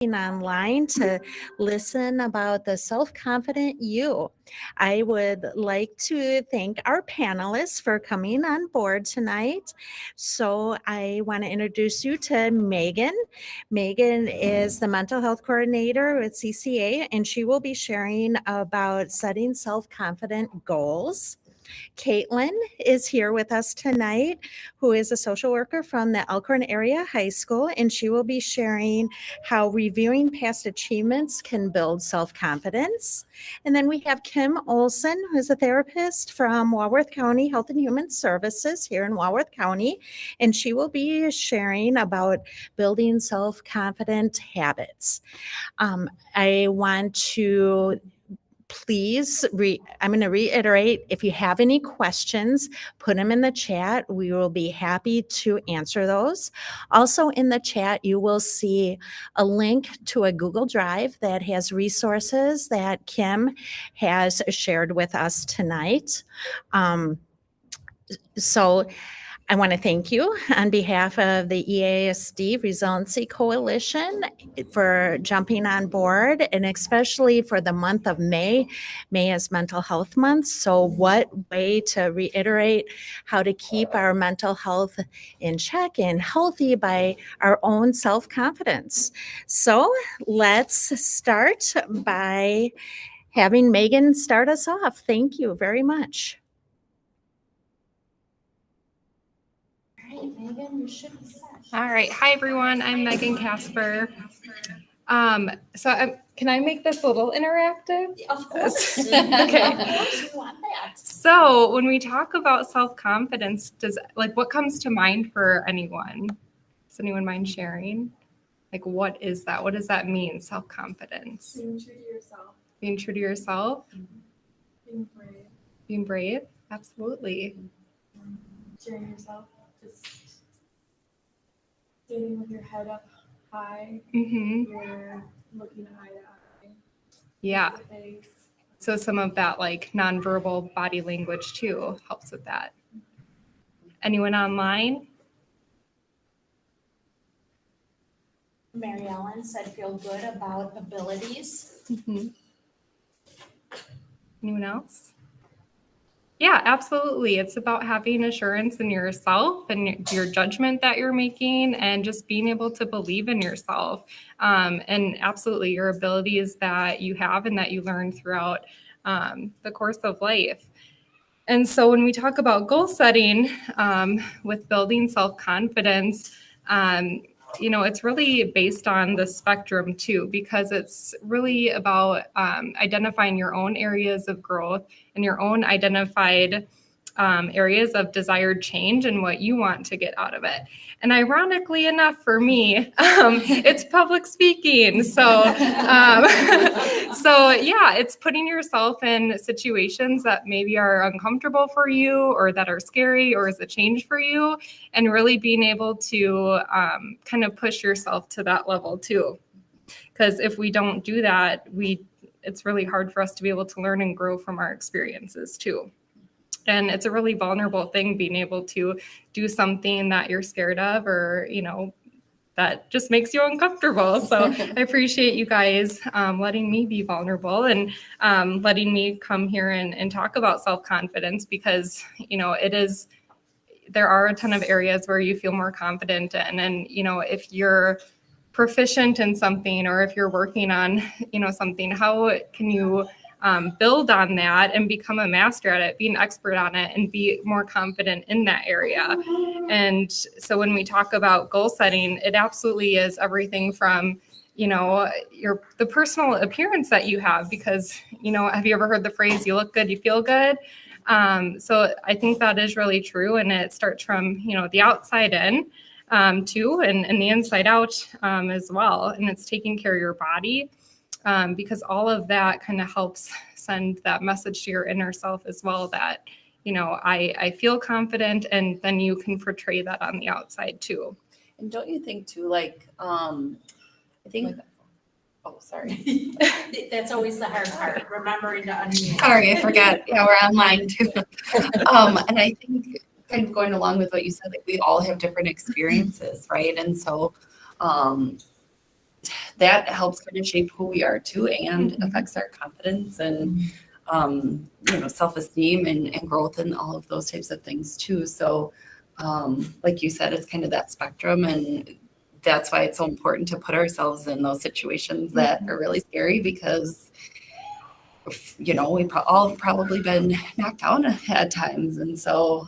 online to listen about the self-confident you. I would like to thank our panelists for coming on board tonight. So I want to introduce you to Megan. Megan is the mental health coordinator with CCA, and she will be sharing about setting self-confident goals. Caitlin is here with us tonight, who is a social worker from the Elkhorn Area High School, and she will be sharing how reviewing past achievements can build self confidence. And then we have Kim Olson, who's a therapist from Walworth County Health and Human Services here in Walworth County, and she will be sharing about building self confident habits. I want to I'm going to reiterate, if you have any questions, put them in the chat. We will be happy to answer those. Also in the chat, you will see a link to a Google Drive that has resources that Kim has shared with us tonight. So I want to thank you on behalf of the EASD Resiliency Coalition for jumping on board, and especially for the month of May. May is Mental Health Month. So what way to reiterate how to keep our mental health in check and healthy by our own self-confidence. So let's start by having Megan start us off. Thank you very much. Megan, you should be set. All right. Hi, everyone. I'm Megan Casper. Can I make this a little interactive? Of course. Okay. Of course, we want that. So when we talk about self-confidence, what comes to mind for anyone? Does anyone mind sharing? What is that? What does that mean, self-confidence? Being true to yourself. Being true to yourself? Being brave. Being brave? Absolutely. Sharing yourself. Just standing with your head up high. Mm-hmm. You're looking eye to eye. Yeah. Face to face. So some of that nonverbal body language too helps with that. Anyone online? Mary Ellen said, feel good about abilities. Mm-hmm. Anyone else? Yeah, absolutely. It's about having assurance in yourself and your judgment that you're making, and just being able to believe in yourself. And absolutely your abilities that you have and that you learn throughout the course of life. And so when we talk about goal setting with building self-confidence, it's really based on the spectrum too, because it's really about identifying your own areas of growth and your own identified areas of desired change and what you want to get out of it. And ironically enough for me, it's public speaking. So it's putting yourself in situations that maybe are uncomfortable for you, or that are scary, or is a change for you, and really being able to kind of push yourself to that level too. Because if we don't do that, it's really hard for us to be able to learn and grow from our experiences too. And it's a really vulnerable thing, being able to do something that you're scared of, or, that just makes you uncomfortable. So I appreciate you guys letting me be vulnerable and letting me come here and talk about self-confidence, because, there are a ton of areas where you feel more confident in. And, if you're proficient in something, or if you're working on, something, how can you build on that and become a master at it, be an expert on it, and be more confident in that area? And so when we talk about goal setting, it absolutely is everything from, the personal appearance that you have, because, have you ever heard the phrase, you look good, you feel good? So I think that is really true. And it starts from, the outside in too, and the inside out as well. And it's taking care of your body. Because all of that kind of helps send that message to your inner self as well, that, I feel confident, and then you can portray that on the outside too. And don't you think too, I think, oh, sorry. That's always the hard part, remembering to unmute. Sorry, I forgot. Yeah, we're online too. And I think kind of going along with what you said, we all have different experiences, right? And so that helps kind of shape who we are too, and affects our confidence and self-esteem and growth and all of those types of things too. So like you said, it's kind of that spectrum, and that's why it's so important to put ourselves in those situations that are really scary, because we all have probably been knocked down at times, and so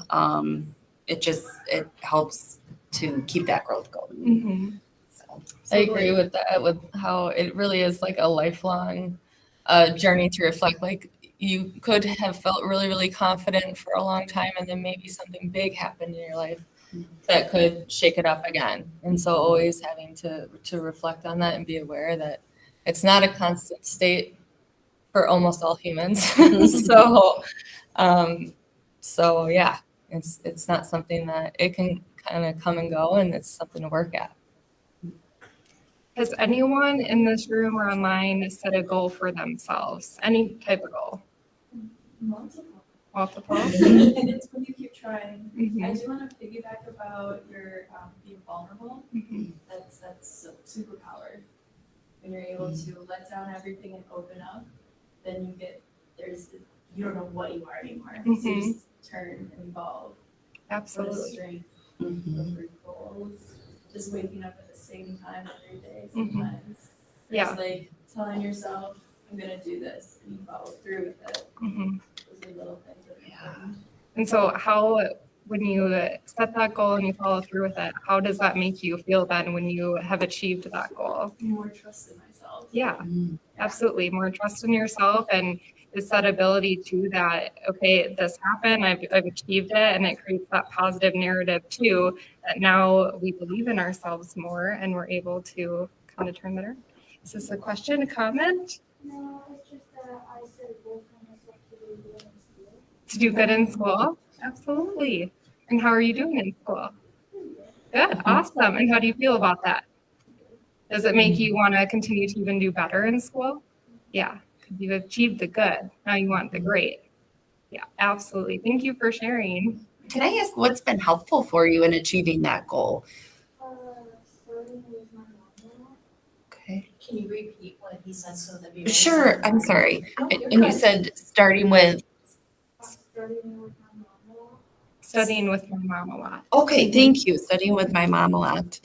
it helps to keep that growth going. Mm-hmm. So I agree with that, with how it really is like a lifelong journey to reflect. Like you could have felt really, really confident for a long time, and then maybe something big happened in your life that could shake it up again. And so always having to reflect on that and be aware that it's not a constant state for almost all humans. So yeah, it's not something that it can kind of come and go, and it's something to work at. Has anyone in this room or online set a goal for themselves? Any type of goal? Multiple. Multiple? And it's when you keep trying. Mhm. I do want to piggyback about your being vulnerable. Mhm. That's a superpower. When you're able to let down everything and open up, then you don't know what you are anymore. So you just turn and evolve. What a Absolutely. strength mhm. of your goals. Just waking up at the same time every day sometimes. Yeah. Just like telling yourself, I'm gonna do this, and you follow through with it. Mhm. Those are little things that are important. And so when you set that goal and you follow through with it, how does that make you feel then when you have achieved that goal? More trust in myself. Yeah, Mm. absolutely. More trust in yourself, and it's that ability to that, okay, this happened, I've achieved it, and it creates that positive narrative too, that now we believe in ourselves more and we're able to kind of turn that around. Is this a question, a comment? No, it's just that I said both for myself to do good in school. To do good in school? Absolutely. And how are you doing in school? Good, awesome. And how do you feel about that? Does it make you want to continue to even do better in school? Yeah, because you've achieved the good. Now you want the great. Yeah, absolutely. Thank you for sharing. Can I ask what's been helpful for you in achieving that goal? Starting with my mom. Okay. Can you repeat what he said so that we? Sure, I'm sorry. No, And you're you good. said starting with, Starting with my mom. Studying with my mom a lot. okay, thank you, studying with my mom a lot.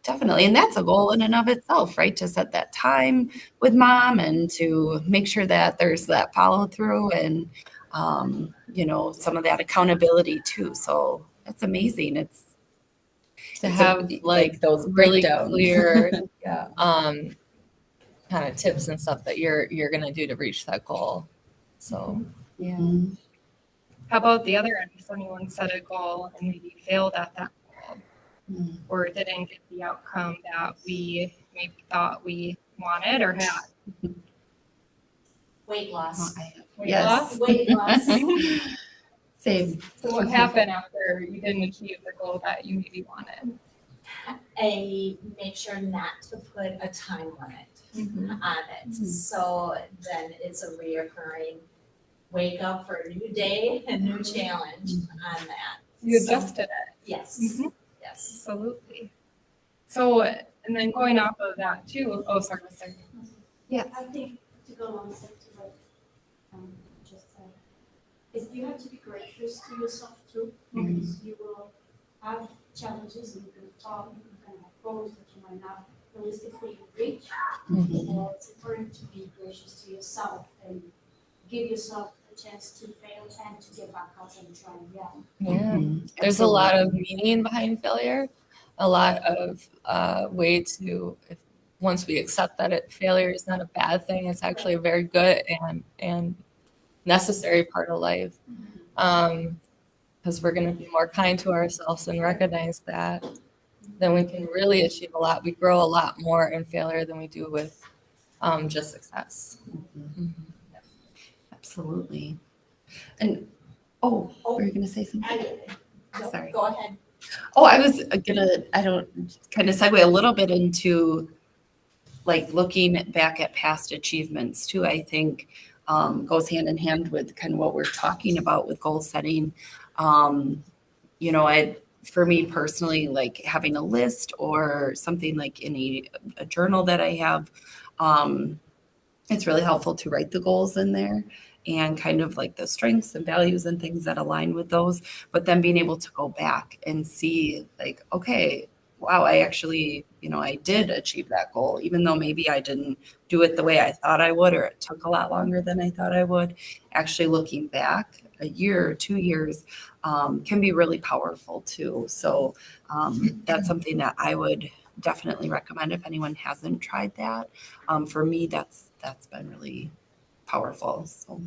Definitely, and that's a goal in and of itself, right? To set that time with mom and to make sure that there's that follow through and, some of that accountability too. So that's amazing. It's Have like those really breakdowns. clear Yeah. kind of tips and stuff that you're gonna do to reach that goal. So yeah. Mhm. How about the other end? Has anyone set a goal and maybe failed at that goal Mm. or didn't get the outcome that we maybe thought we wanted or had? Weight loss. Weight Yes. loss? Weight loss. Same. So what happened after you didn't achieve the goal that you maybe wanted? I make sure not to put a time limit on it. So then it's a reoccurring wake up for a new day, a new challenge on that. You adjusted it. Yes, Mhm. yes. Absolutely. So, and then going off of that too, oh, sorry, Mr. Yeah. I think to go along with what just said, is you have to be gracious to yourself too, because you will have challenges and you're gonna fall, you're gonna have goals that you might not realistically reach. Mhm. So it's important to be gracious to yourself and give yourself a chance to fail and to get back up and try again. Yeah. Mhm. There's a lot of meaning behind failure, a lot of way to, once we accept that failure is not a bad thing, it's actually a very good and necessary part of life. Because we're going to be more kind to ourselves and recognize that, then we can really achieve a lot. We grow a lot more in failure than we do with just success. Absolutely. And, were you gonna say something? No, Sorry. Go ahead. Oh, I was kind of segue a little bit into like looking back at past achievements too, I think goes hand in hand with kind of what we're talking about with goal setting. for me personally, like having a list or something like in a journal that I have, it's really helpful to write the goals in there and kind of like the strengths and values and things that align with those, but then being able to go back and see like, okay, wow, I actually, I did achieve that goal, even though maybe I didn't do it the way I thought I would, or it took a lot longer than I thought I would. Actually looking back a year or 2 years can be really powerful too. So that's something that I would definitely recommend if anyone hasn't tried that. For me, that's been really powerful. So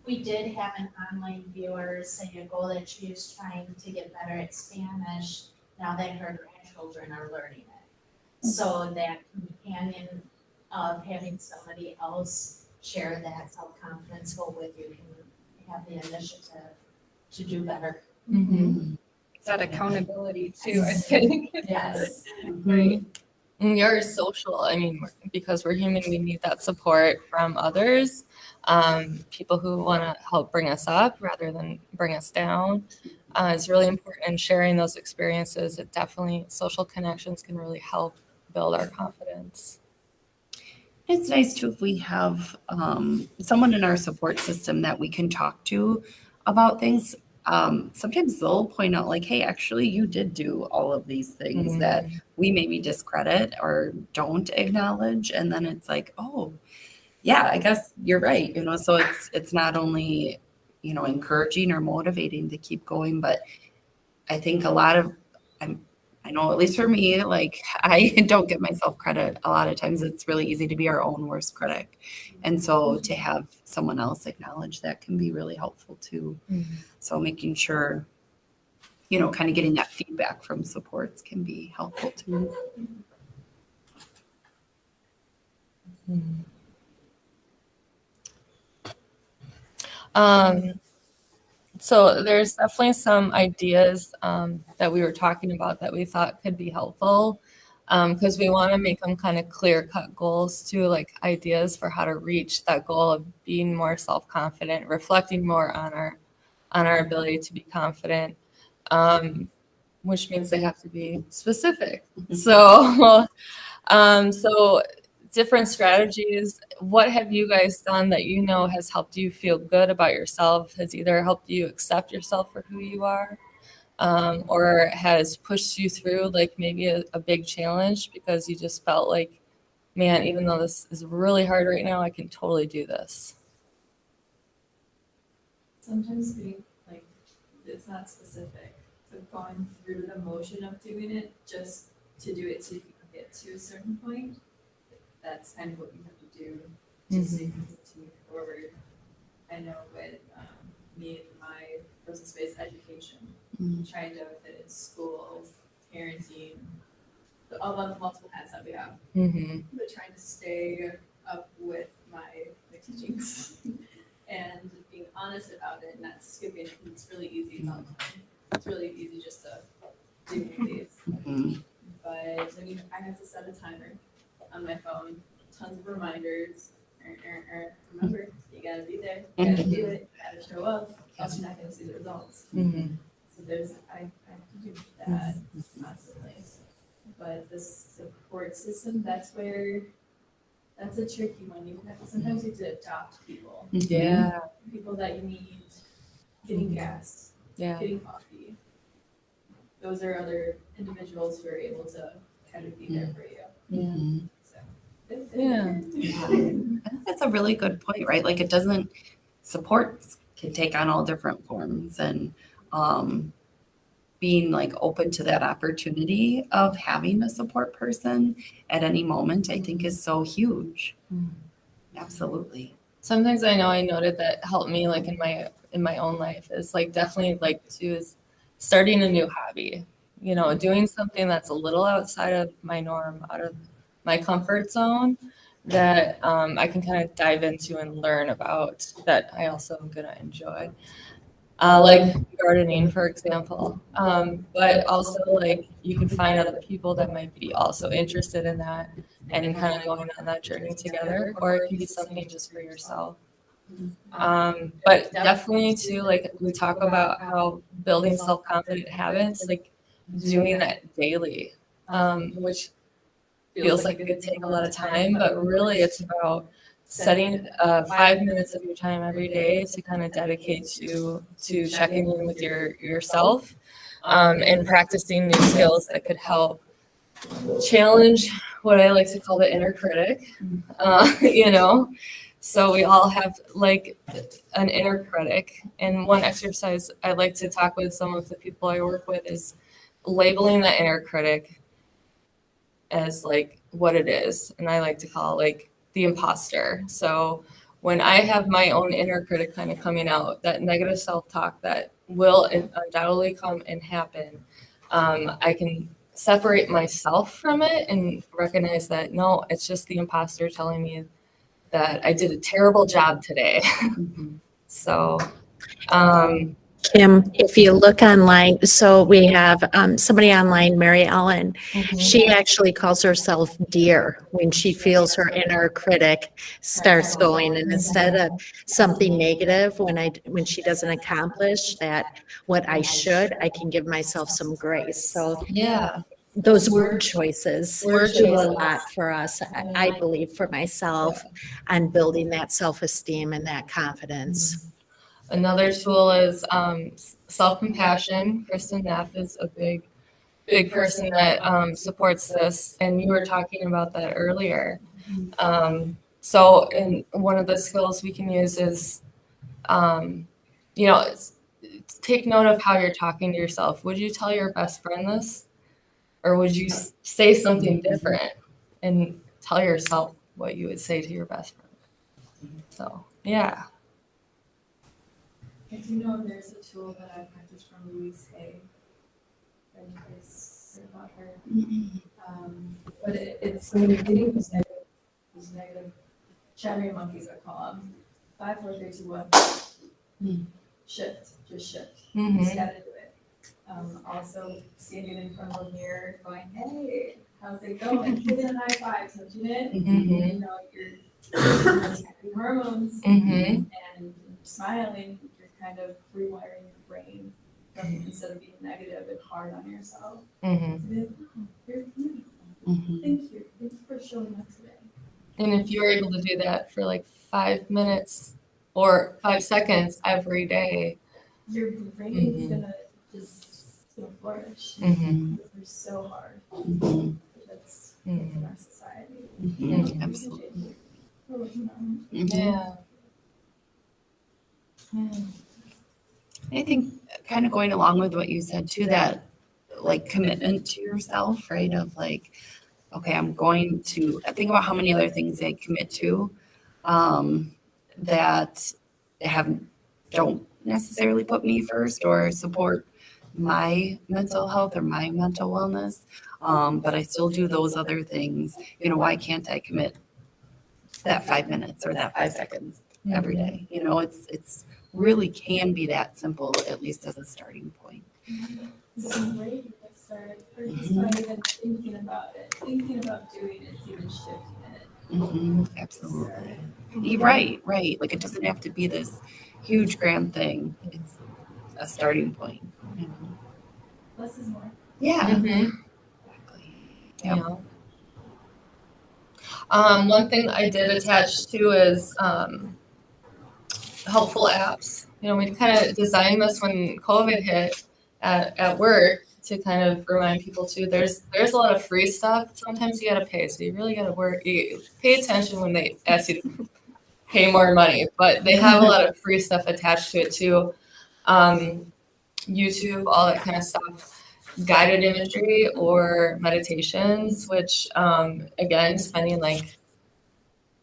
We did have an online viewer say a goal that she was trying to get better at Spanish now that her grandchildren are learning it. So that companion of having somebody else share that self-confidence goal with you can have the initiative to do better. That accountability too, I think. Yes. Right. And we are social. I mean, because we're human, we need that support from others, people who want to help bring us up rather than bring us down. It's really important in sharing those experiences. It definitely, social connections can really help build our confidence. it's nice too if we have someone in our support system that we can talk to about things. Sometimes they'll point out like, hey, actually you did do all of these things that we maybe discredit or don't acknowledge. And then it's like, oh, yeah, I guess you're right. So it's not only, encouraging or motivating to keep going, but I think I know at least for me, like I don't give myself credit. A lot of times it's really easy to be our own worst critic. And so to have someone else acknowledge that can be really helpful too. So making sure, kind of getting that feedback from supports can be helpful too. So there's definitely some ideas that we were talking about that we thought could be helpful because we want to make them kind of clear-cut goals too, like ideas for how to reach that goal of being more self-confident, reflecting more on our ability to be confident, which means they have to be specific. So, so different strategies. What have you guys done that has helped you feel good about yourself, has either helped you accept yourself for who you are, or has pushed you through like maybe a big challenge because you just felt like, man, even though this is really hard right now, I can totally do this? Sometimes being like, it's not specific, but going through the motion of doing it just to do it so you can get to a certain point. That's kind of what you have to do just so you can continue forward. I know with me and my personal space education, trying to fit in school, parenting, all the multiple hats that we have, but trying to stay up with my teachings and being honest about it, not skipping it. It's really easy. It's really easy just to do these. But I have to set a timer on my phone, tons of reminders. Remember, you gotta be there, you gotta do it, you gotta show up, else you're not gonna see the results. So I have to do that constantly. But this support system, that's a tricky one. Sometimes you have to adopt people. Yeah. People that you need, getting gas, getting coffee. Those are other individuals who are able to kind of be there for you. That's a really good point, right? Like support can take on all different forms, and being like open to that opportunity of having a support person at any moment, I think is so huge. Absolutely. Sometimes I noted that helped me like in my own life is like definitely like starting a new hobby, doing something that's a little outside of my norm, out of my comfort zone that I can kind of dive into and learn about that I also am gonna enjoy. Like gardening, for example. But also like you can find other people that might be also interested in that and kind of going on that journey together, or it can be something just for yourself. But definitely too, like we talk about how building self-confident habits, like doing that daily, which feels like it could take a lot of time, but really it's about setting 5 minutes of your time every day to kind of dedicate to checking in with yourself, and practicing new skills that could help challenge what I like to call the inner critic. You know, so we all have like an inner critic, and one exercise I like to talk with some of the people I work with is labeling the inner critic as like what it is, and I like to call it like the imposter. So when I have my own inner critic kind of coming out, that negative self-talk that will undoubtedly come and happen, I can separate myself from it and recognize that no, it's just the imposter telling me that I did a terrible job today. So, Kim, if you look online, so we have somebody online, Mary Ellen. She actually calls herself dear when she feels her inner critic starts going. And instead of something negative, when she doesn't accomplish that, what I should, I can give myself some grace. So yeah, those word choices Word do a choices. lot for us, I believe, for myself, on building that self-esteem and that confidence. another tool is self-compassion. Kristen Neff is a big person that supports this, and you were talking about that earlier. So, and one of the skills we can use is, you know, take note of how you're talking to yourself. Would you tell your best friend this, or would you say something different and tell yourself what you would say to your best friend? So, yeah. I do know there's a tool that I practiced from Louise Hay. Have you guys heard about her? But it's when you're getting these negative chattering monkeys, I call them. 5, 4, 3, 2, 1. Shift, just shift. You just gotta do it. Also, standing in front of a mirror, going, "Hey, how's it going?" Giving a high five, touching it. You know, you're attacking hormones, and smiling. You're kind of rewiring your brain instead of being negative and hard on yourself. You're beautiful. Thank you. Thank you for showing up today. And if you're able to do that for like 5 minutes or 5 seconds every day, Your brain's gonna flourish. We're so hard. That's in our society. Absolutely. yeah. I think kind of going along with what you said too, that like commitment to yourself, right? Of like, okay, I'm going to think about how many other things I commit to that don't necessarily put me first or support my mental health or my mental wellness. But I still do those other things. You know, why can't I commit that 5 minutes or that 5 seconds every day? You know, it's really can be that simple, at least as a starting point. It's a great to get started. Or just by even thinking about it, thinking about doing it, even shifting it. Absolutely. Right. Like it doesn't have to be this huge grand thing. It's a starting point. You know? Less is more. Yeah. Exactly. You know. One thing I did attach to is helpful apps. You know, we kind of designed this when COVID hit at work to kind of remind people too. There's a lot of free stuff. Sometimes you got to pay, so you really got to pay attention when they ask you to pay more money. But they have a lot of free stuff attached to it too. YouTube, all that kind of stuff. Guided imagery or meditations, which again, spending like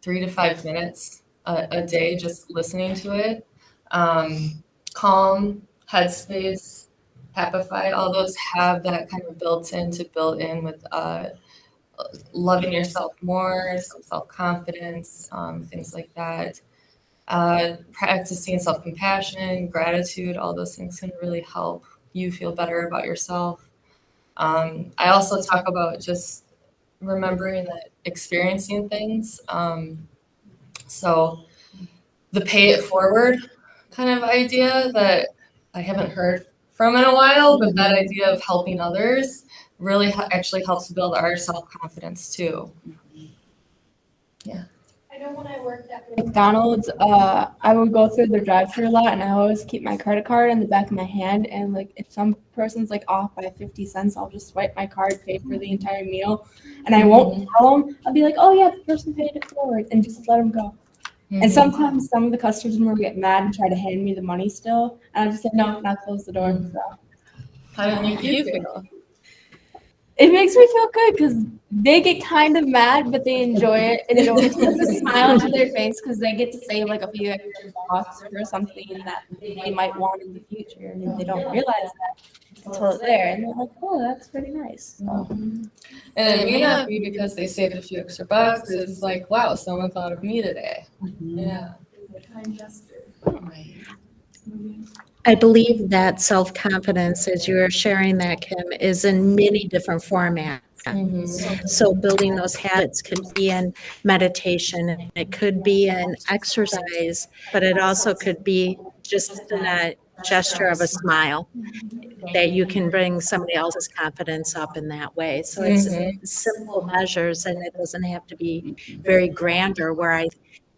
3 to 5 minutes a day just listening to it. Calm, Headspace, Happify, all those have that kind of built in with loving yourself more, self-confidence, things like that. Practicing self-compassion, gratitude, all those things can really help you feel better about yourself. I also talk about just remembering that experiencing things. So the pay it forward kind of idea that I haven't heard from in a while, but that idea of helping others really actually helps build our self-confidence too. I know when I worked at McDonald's, I would go through the drive-thru a lot, and I always keep my credit card in the back of my hand. And like, if some person's like off by 50 cents, I'll just swipe my card, pay for the entire meal, and I won't tell them. I'll be like, "Oh yeah, the person paid it forward," and just let them go. And sometimes some of the customers will get mad and try to hand me the money still, and I just say no, not close the door. So. How did it make you feel? It makes me feel good because they get kind of mad, but they enjoy it, and it always puts a smile on their face because they get to save like a few extra bucks for something that they might want in the future, and they don't realize that until it's there, and they're like, "Oh, that's pretty nice." So. And it may not be because they saved a few extra bucks. It's like, wow, someone thought of me today. Yeah. It's a kind gesture. Right. I believe that self-confidence, as you're sharing that, Kim, is in many different formats. So building those habits could be in meditation, it could be in exercise, but it also could be just in a gesture of a smile that you can bring somebody else's confidence up in that way. So it's simple measures, and it doesn't have to be very grand, or where I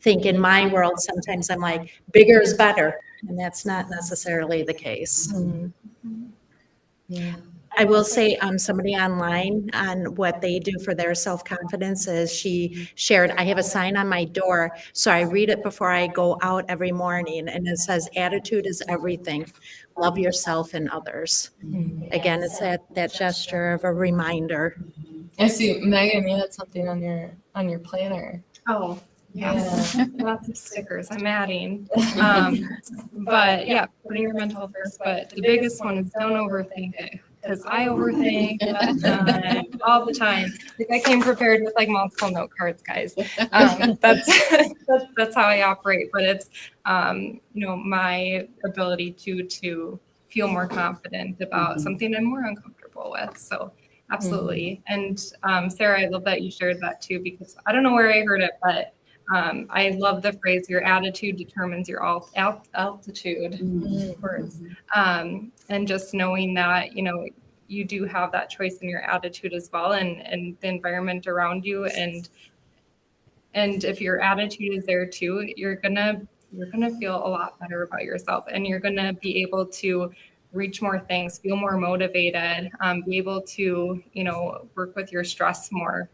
think in my world, sometimes I'm like, bigger is better. And that's not necessarily the case. Yeah. I will say, somebody online on what they do for their self-confidence is she shared, I have a sign on my door, so I read it before I go out every morning, and it says, attitude is everything. Love yourself and others. Again, it's that gesture of a reminder. I see, Megan, you had something on your planner. Oh, yes. Lots of stickers I'm adding. But yeah, putting your mental health first. But the biggest one is don't overthink it. Because I overthink all the time. Like I came prepared with like multiple note cards, guys. That's how I operate. But it's my ability to feel more confident about something I'm more uncomfortable with. So absolutely. And Sarah, I love that you shared that too, because I don't know where I heard it, but I love the phrase, your attitude determines your altitude. Words. And just knowing that, you do have that choice in your attitude as well, and the environment around you. And if your attitude is there too, you're gonna feel a lot better about yourself, and you're gonna be able to reach more things, feel more motivated, be able to, work with your stress more,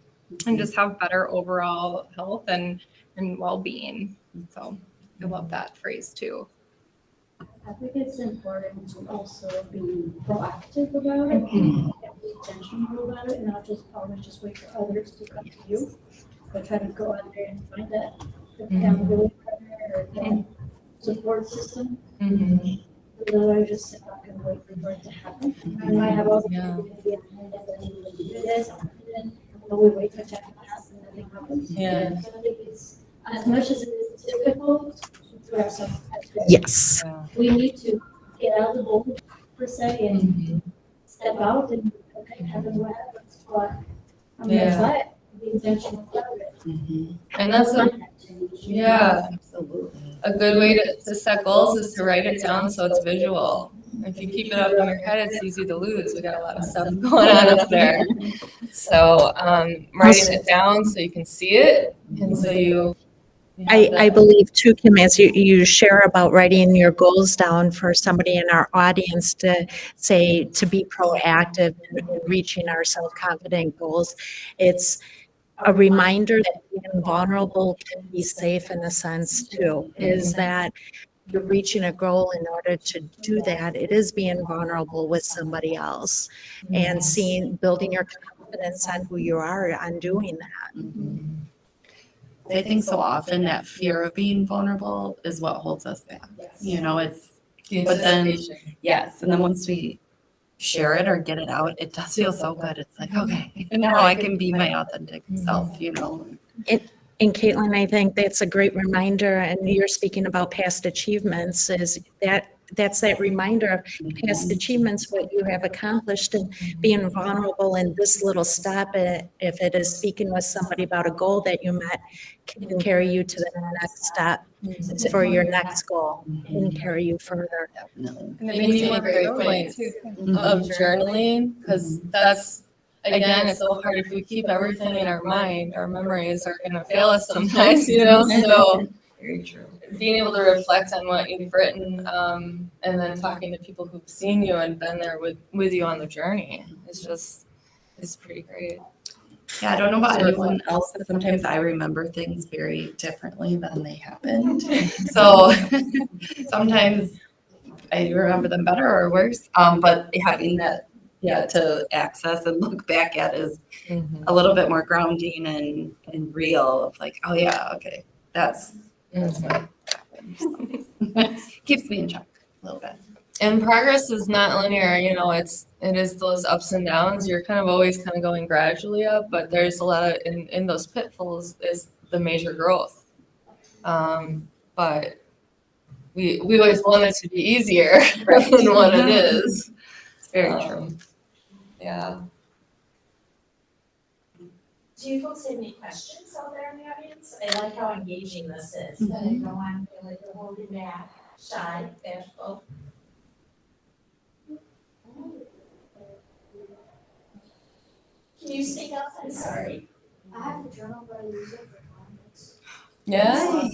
and just have better overall health and well-being. So I love that phrase too. I think it's important to also be proactive about it and be intentional about it, and not just always just wait for others to come to you, but try to go out there and find that accountability partner or that support system. Otherwise, just sit back and wait for it to happen. And I have all the people going to be behind that, that I'm going to do this, but we wait for it to pass and nothing happens. Yeah. So I think it's, as much as it is difficult to ourselves, Yes. we need to get out of the bowl per se and step out and happen what happens. But I'm gonna try it, be intentional about it. And that's Absolutely. a good way to set goals is to write it down so it's visual. If you keep it up in your head, it's easy to lose. We got a lot of stuff going on up there. So writing it down so you can see it, and so you I believe too, Kim, as you share about writing your goals down for somebody in our audience to say, to be proactive in reaching our self-confident goals, it's a reminder that being vulnerable can be safe in a sense too, is that you're reaching a goal. In order to do that, it is being vulnerable with somebody else and building your confidence on who you are on doing that. I think so often that fear of being vulnerable is what holds us back. It's, but then, yes, and then once we share it or get it out, it does feel so good. It's like, okay, now I can be my authentic self, And Caitlin, I think that's a great reminder, and you're speaking about past achievements, is that that's that reminder of past achievements, what you have accomplished, and being vulnerable in this little step. If it is speaking with somebody about a goal that you met, can carry you to the next step for your next goal and carry you further. Definitely. And it And makes you you make more great resilient points too. of journaling, because that's, again, it's so hard if we keep everything in our mind. Our memories are gonna fail us sometimes, you know, so Very true. being able to reflect on what you've written, and then talking to people who've seen you and been there with you on the journey, it's pretty great. Yeah, I don't know about anyone else, but sometimes I remember things very differently than they happened. So sometimes I remember them better or worse. But having that, to access and look back at is a little bit more grounding and real of like, oh yeah, okay, that's what happened. So, keeps me in check a little bit. And progress is not linear, you know, it is those ups and downs. You're kind of always kind of going gradually up, but there's a lot of, in those pitfalls is the major growth. But we always want it to be easier than what it is. It's very true. Yeah. Do you folks have any questions out there in the audience? I like how engaging this is, but I don't want to feel like you're holding back, shy, bashful. Can you speak up? I'm sorry. I have a journal, but I use it for comments. Yeah.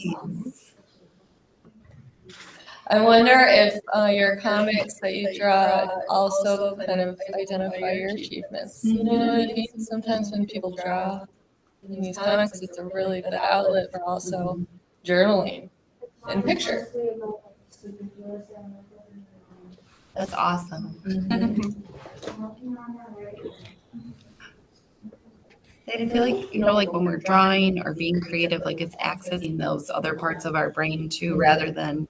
I wonder if your comics that you draw also kind of identify your achievements. You know what I mean? Sometimes when people draw in these comics, it's a really good outlet for also journaling and picture. Mostly about, like, superheroes and, like, That's awesome. I'm working on that right now. I feel like, like when we're drawing or being creative, like it's accessing those other parts of our brain too, rather than,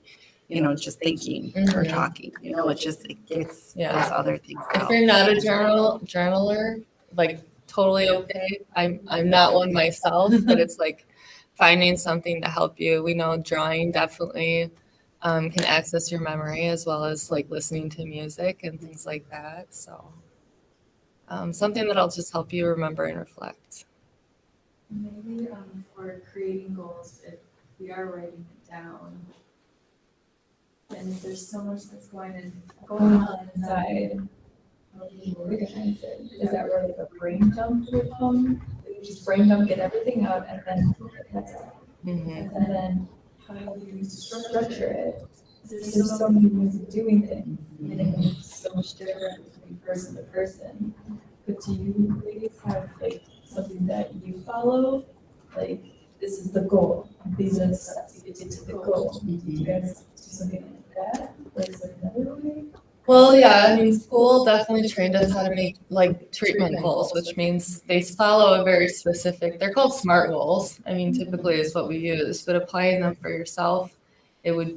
just thinking or talking, it gets Yeah. those other things If out. you're not a journaler, like totally okay. I'm not one myself, but it's like finding something to help you. We know drawing definitely can access your memory as well as like listening to music and things like that. So something that'll just help you remember and reflect. Maybe for creating goals, if we are writing it down, and if there's so much that's going on inside, how do you organize it? Is that where like a brain dump would come? You just brain dump, get everything out, and then that's it. Mm-hmm. And then how do you structure it? There's so many ways of doing things, and it can be so much different between person to person. But do you ladies have like something that you follow? Like, this is the goal, these are the steps to get to the goal. Do you guys do something like that? Or is there another way? Well, yeah, I mean, school definitely trained us how to make like treatment goals, which means they follow a very specific, they're called SMART goals. I mean, typically is what we use, but applying them for yourself, it would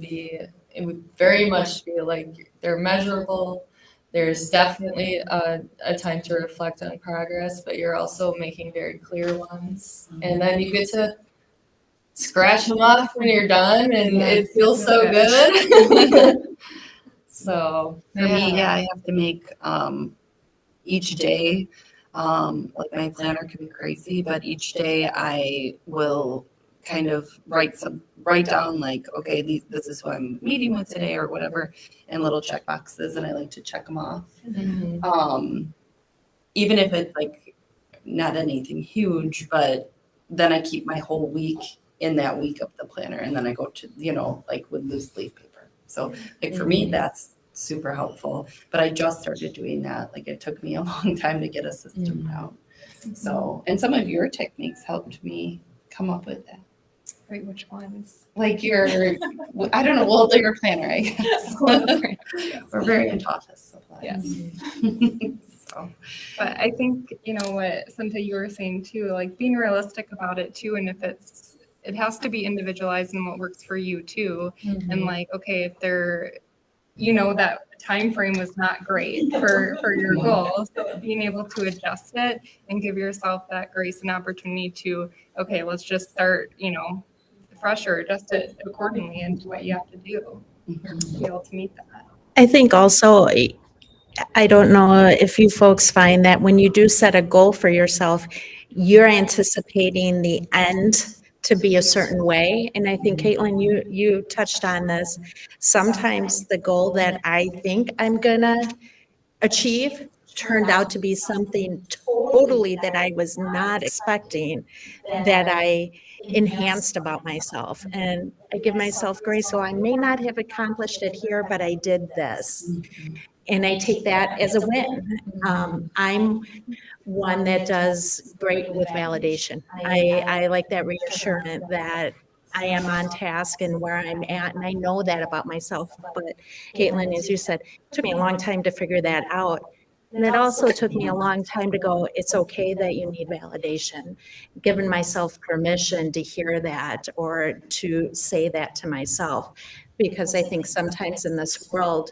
very much be like they're measurable. There's definitely a time to reflect on progress, but you're also making very clear ones. And then you get to scratch them off when you're done and it feels so good. So For me, I have to make each day, like my planner can be crazy, but each day I will kind of write down like, okay, this is who I'm meeting with today or whatever, and little check boxes, and I like to check them off. Even if it's like not anything huge, but then I keep my whole week in that week of the planner, and then I go to, like with loose leaf paper. So like for me, that's super helpful, but I just started doing that. Like it took me a long time to get a system down. So, and some of your techniques helped me come up with that. Right, which ones? Like I don't know, well, your planner, I guess. We're very into office supplies. Yes. So, But I think, what Cynthia, you were saying too, like being realistic about it too, and if it has to be individualized and what works for you too. And like, okay, if that time frame was not great for your goal, so being able to adjust it and give yourself that grace and opportunity to, okay, let's just start, fresh or adjust it accordingly into what you have to do. be able to meet that. I think also, I don't know if you folks find that when you do set a goal for yourself, you're anticipating the end to be a certain way. And I think, Caitlin, you touched on this. Sometimes the goal that I think I'm gonna achieve turned out to be something totally that I was not expecting, that I enhanced about myself. And I give myself grace. So I may not have accomplished it here, but I did this. And I take that as a win. I'm one that does great with validation. I like that reassurance that I am on task and where I'm at, and I know that about myself. But Caitlin, as you said, it took me a long time to figure that out. And it also took me a long time to go, it's okay that you need validation, giving myself permission to hear that or to say that to myself. Because I think sometimes in this world,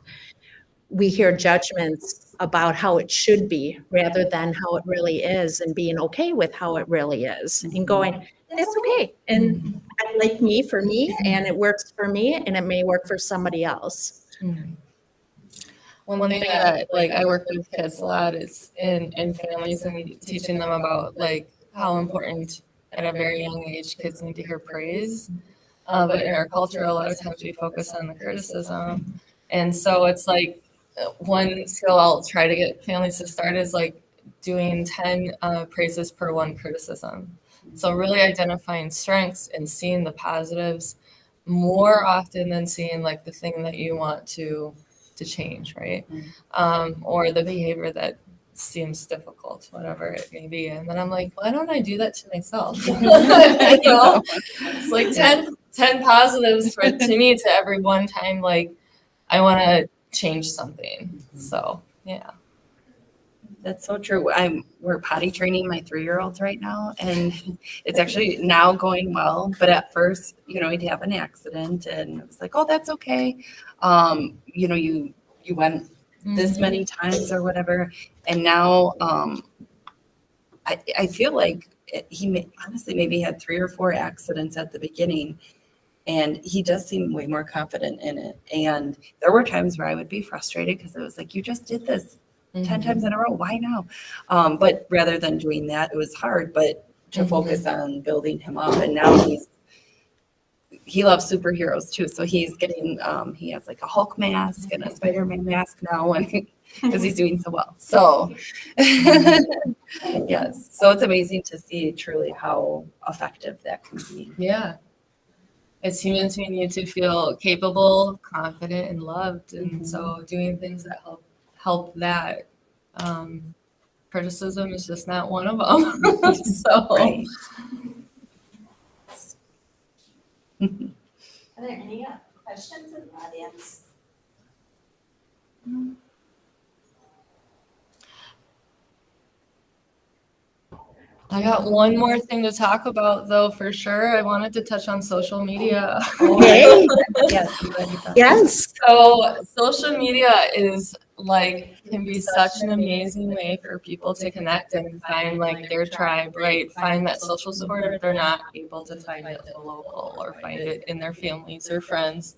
we hear judgments about how it should be rather than how it really is, and being okay with how it really is and going, that's okay. And I like me for me, and it works for me, and it may work for somebody else. One thing that like I work with kids a lot is in families and teaching them about like how important at a very young age kids need to hear praise. But in our culture, a lot of times we focus on the criticism. And so it's like one skill I'll try to get families to start is like doing 10 praises per 1 criticism. So really identifying strengths and seeing the positives more often than seeing like the thing that you want to change, right? Or the behavior that seems difficult, whatever it may be. And then I'm like, why don't I do that to myself? You know? It's like 10 positives to me to every one time, like I want to change something. So, yeah. That's so true. We're potty training my 3-year-olds right now, and it's actually now going well. But at first, he'd have an accident, and it was like, oh, that's okay. You went this many times or whatever, and now I feel like honestly maybe had 3 or 4 accidents at the beginning, and he does seem way more confident in it. And there were times where I would be frustrated because it was like, you just did this 10 times in a row. Why now? But rather than doing that, it was hard, but to focus on building him up. And now he loves superheroes too. So he's getting, he has like a Hulk mask and a Spider-Man mask now, and because he's doing so well. So yes. So it's amazing to see truly how effective that can be. Yeah. As humans, we need to feel capable, confident, and loved. And so doing things that help that. Criticism is just not one of them. So. Right. Are there any questions in the audience? I got one more thing to talk about, though, for sure. I wanted to touch on social media. Okay. Yes. I'm glad you thought that. Yes. So social media can be such an amazing way for people to connect and find like their tribe, right? Find that social support if they're not able to find it local or find it in their families or friends.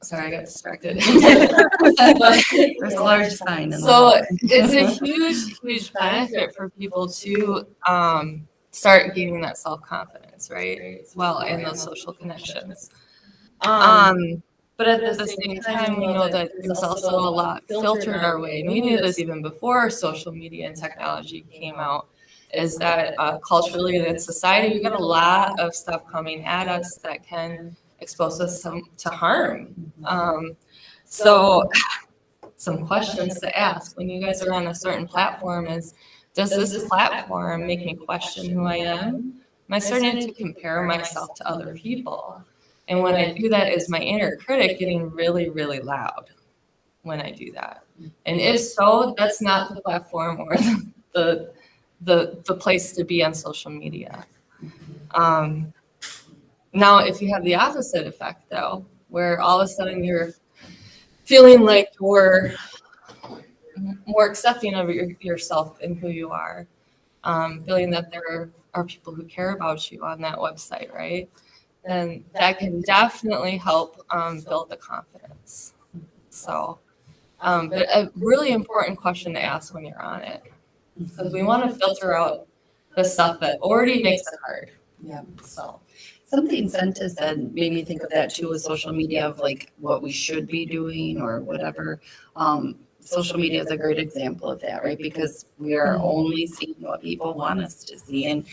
Sorry, I got distracted. There's a large sign. So it's a huge benefit for people to start gaining that self-confidence, right? As well, and those social connections. But at the same time, we know that there's also a lot filtered our way. And we knew this even before social media and technology came out, is that culturally in society, we got a lot of stuff coming at us that can expose us to harm. So some questions to ask when you guys are on a certain platform is, does this platform make me question who I am? Am I starting to compare myself to other people? And when I do that, is my inner critic getting really, really loud when I do that? And if so, that's not the platform or the place to be on social media. Now, if you have the opposite effect, though, where all of a sudden you're feeling like you're more accepting of yourself and who you are, feeling that there are people who care about you on that website, right? then that can definitely help build the confidence. So, but a really important question to ask when you're on it, because we want to filter out the stuff that already makes it hard. Yeah. So, Something Senta said made me think of that too, with social media, of like what we should be doing or whatever. Social media is a great example of that, right? Because we are only seeing what people want us to see. And,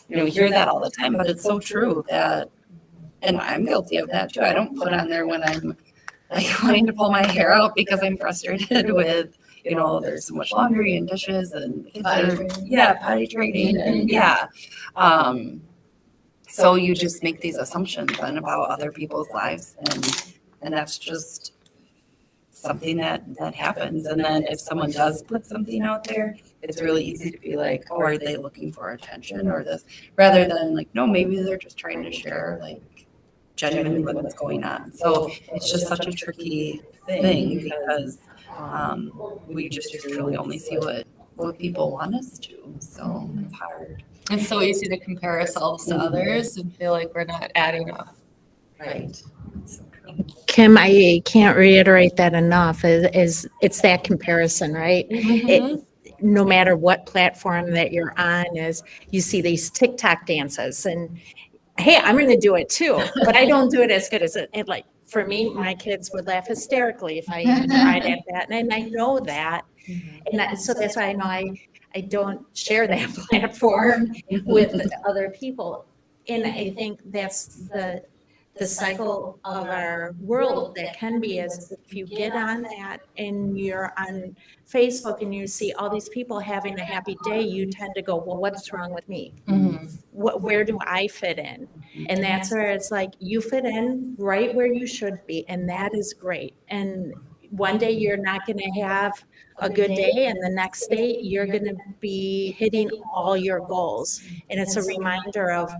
we hear that all the time, but it's so true that, and I'm guilty of that too. I don't put on there when I'm like wanting to pull my hair out because I'm frustrated with, there's so much laundry and dishes and kids potty training and so you just make these assumptions then about other people's lives, and that's just something that happens. And then if someone does put something out there, it's really easy to be like, oh, are they looking for attention or this, rather than like, no, maybe they're just trying to share like genuinely what's going on. So it's just such a tricky thing because we just really only see what people want us to. So it's hard. it's so easy to compare ourselves to others and feel like we're not adding up. Right. So true. Kim, I can't reiterate that enough. Is it's that comparison, right? It, no matter what platform that you're on, is you see these TikTok dances, and hey, I'm going to do it too, but I don't do it as good as it. Like for me, my kids would laugh hysterically if I even tried at that, and I know that, and so that's why I know I don't share that platform with other people, and I think that's the cycle of our world that can be, is if you get on that and you're on Facebook and you see all these people having a happy day, you tend to go, well, what's wrong with me? Where do I fit in? And that's where it's like, you fit in right where you should be, and that is great. And one day you're not going to have a good day, and the next day you're going to be hitting all your goals. And it's a reminder of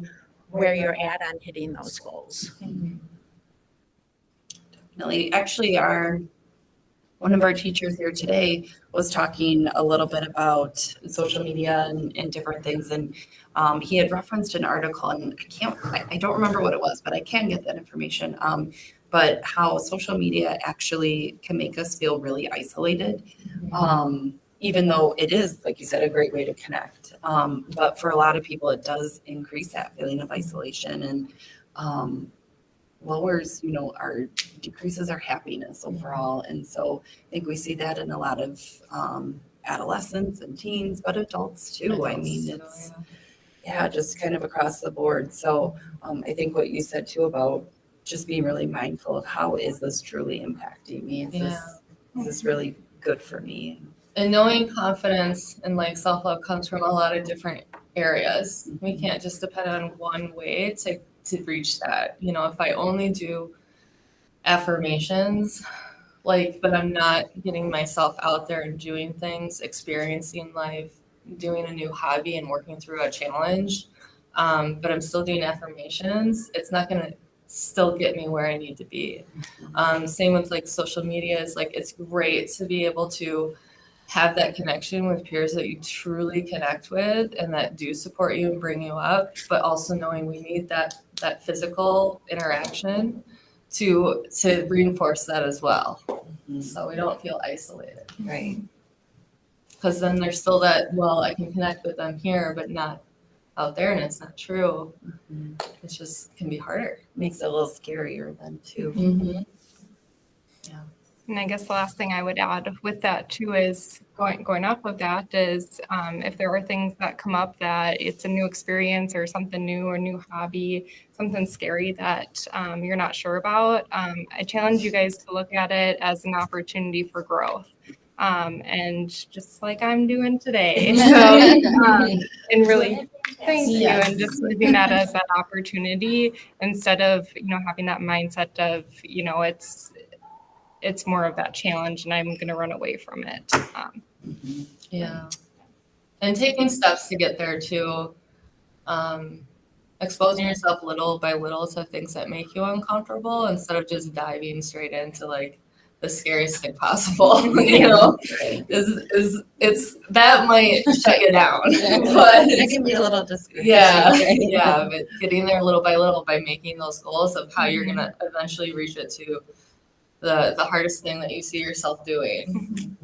where you're at on hitting those goals. Definitely. Actually, one of our teachers here today was talking a little bit about social media and different things, and he had referenced an article, and I don't remember what it was, but I can get that information. But how social media actually can make us feel really isolated, even though it is, like you said, a great way to connect. But for a lot of people, it does increase that feeling of isolation and lowers, decreases our happiness overall. And so I think we see that in a lot of adolescents and teens, but adults too. I mean, it's just kind of across the board. So I think what you said too about just being really mindful of how is this truly impacting me? Is this really good for me? And knowing confidence and like self-love comes from a lot of different areas. We can't just depend on one way to reach that. If I only do affirmations, but I'm not getting myself out there and doing things, experiencing life, doing a new hobby and working through a challenge, but I'm still doing affirmations, it's not going to still get me where I need to be. Same with social media. Is it's great to be able to have that connection with peers that you truly connect with and that do support you and bring you up, but also knowing we need that physical interaction to reinforce that as well. So we don't feel isolated. Right. Because then there's still that, I can connect with them here, but not out there, and it's not true. It just can be harder. Makes it a little scarier then too. And I guess the last thing I would add with that too is going off of that is if there are things that come up that it's a new experience or something new or new hobby, something scary that you're not sure about, I challenge you guys to look at it as an opportunity for growth. And just like I'm doing today. So, and really, thank you. And just looking at it as that opportunity instead of, having that mindset of, it's more of that challenge and I'm going to run away from it. Yeah. And taking steps to get there too. Exposing yourself little by little to things that make you uncomfortable instead of just diving straight into the scariest thing possible, you know, is it's that might shut you down. But It can be a little discouraging. yeah, right? yeah, but getting there little by little by making those goals of how you're gonna eventually reach it to the hardest thing that you see yourself doing.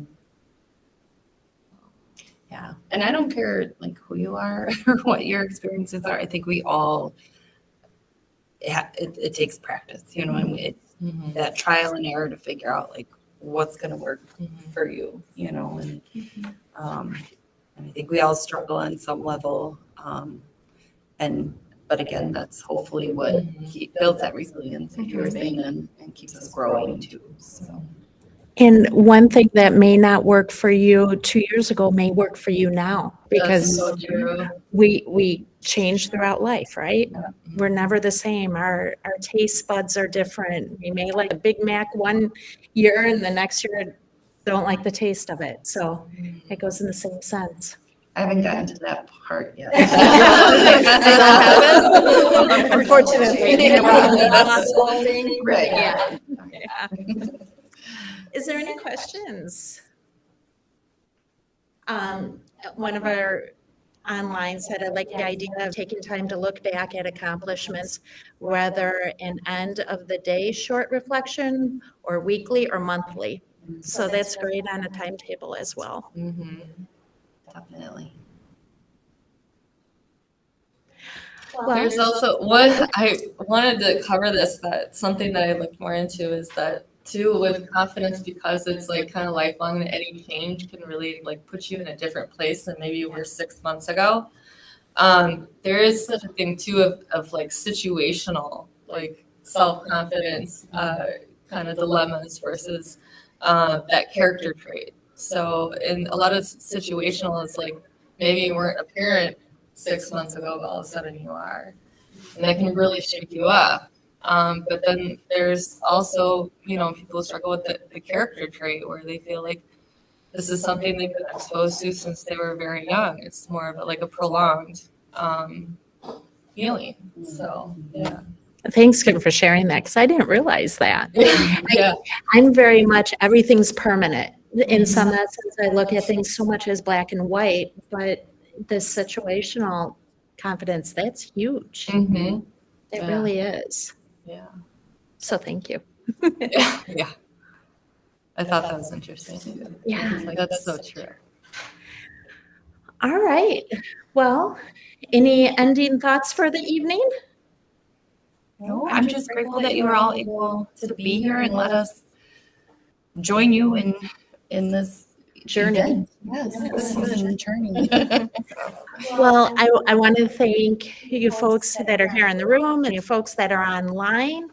Yeah, and I don't care like who you are or what your experiences are. I think we all, it takes practice, you know, and it's that trial and error to figure out like what's going to work for you, you know, and I think we all struggle on some level, but again, that's hopefully what builds that resilience that you were saying and keeps us growing too. So. And one thing that may not work for you 2 years ago may work for you now because That's so true. we change throughout life, right? We're never the same. Our taste buds are different. We may like a Big Mac one year and the next year don't like the taste of it. So it goes in the same sense. I haven't gotten to that part yet. Unfortunately. Right. Yeah. Is there any questions? One of our online said, I like the idea of taking time to look back at accomplishments, whether an end of the day short reflection or weekly or monthly. So that's great on a timetable as well. Definitely. There's also what I wanted to cover this, that something that I looked more into is that too with confidence, because it's like kind of lifelong and any change can really like put you in a different place than maybe you were 6 months ago. There is such a thing too of like situational, like self-confidence kind of dilemmas versus that character trait. So in a lot of situational, it's like maybe you weren't a parent 6 months ago, but all of a sudden you are. And that can really shake you up. But then there's also, you know, people struggle with the character trait where they feel like this is something they've been exposed to since they were very young. It's more of like a prolonged feeling. So, yeah. Thanks, Kim, for sharing that because I didn't realize that. Yeah. I'm very much, everything's permanent. In some essence, I look at things so much as black and white, but the situational confidence, that's huge. Mm-hmm. It Yeah. really is. Yeah. So thank you. Yeah. I thought that was interesting too. Yeah. Like, that's so true. All right. Well, any ending thoughts for the evening? No, I'm just grateful that you were all able to be here and let us join you in this Journey. event. Yes, this is a journey. Well, I want to thank you folks that are here in the room and you folks that are online.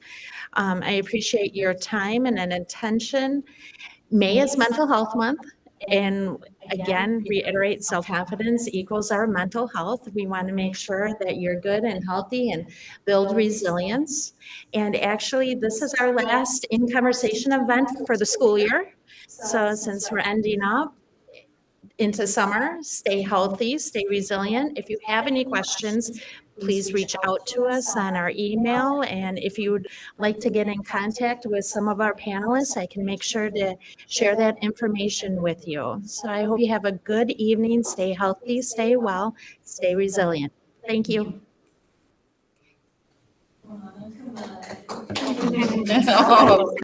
I appreciate your time and an attention. May is Mental Health Month. And again, reiterate, self-confidence equals our mental health. We want to make sure that you're good and healthy and build resilience. And actually, this is our last In Conversation event for the school year. So since we're ending up into summer, stay healthy, stay resilient. If you have any questions, please reach out to us on our email. And if you would like to get in contact with some of our panelists, I can make sure to share that information with you. So I hope you have a good evening. Stay healthy, stay well, stay resilient. Thank you. Oh.